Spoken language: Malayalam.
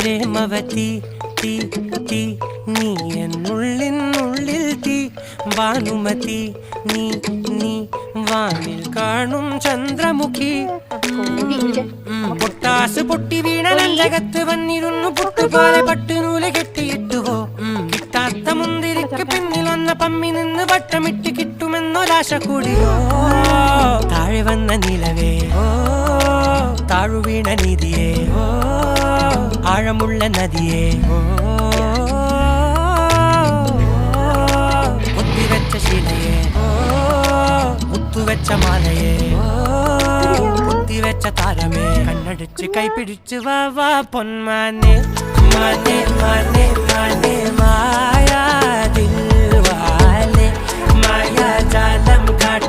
പ്രേമവതി തീ തീ നീ എന്നുള്ളിനുള്ളിൽ തീ ഭാനുമതി നീ നീ വാനിൽ കാണും ചന്ദ്രമുഖി പൊട്ടാസ് പൊട്ടി വീണ നെഞ്ചകത്ത് വന്നിരുന്നു പൊട്ടുപോലെ പട്ടുനൂല് കെട്ടിയിട്ടുവോ കിട്ടാത്ത മുന്തിരിക്ക് പിന്നിൽ വന്ന പമ്മി നിന്ന് വട്ടമിട്ട് കിട്ടുമെന്നൊരാശ കൂടിയോ താഴെ വന്ന നിലവേ താഴു വീണ നിധിയേ ആഴമുള്ള നദിയേ ഒത്തിവെച്ച ശിലയേ മുത്തുവെച്ച മാലയേ ഒത്തിവെച്ച താരമേ കണ്ണടിച്ച് കൈപിടിച്ച് വാ വാ പൊന്മാനെ മാനെ മാനെ മാനെ മായാ ദിൽവാലെ മായാ ജാലം കാട്ടി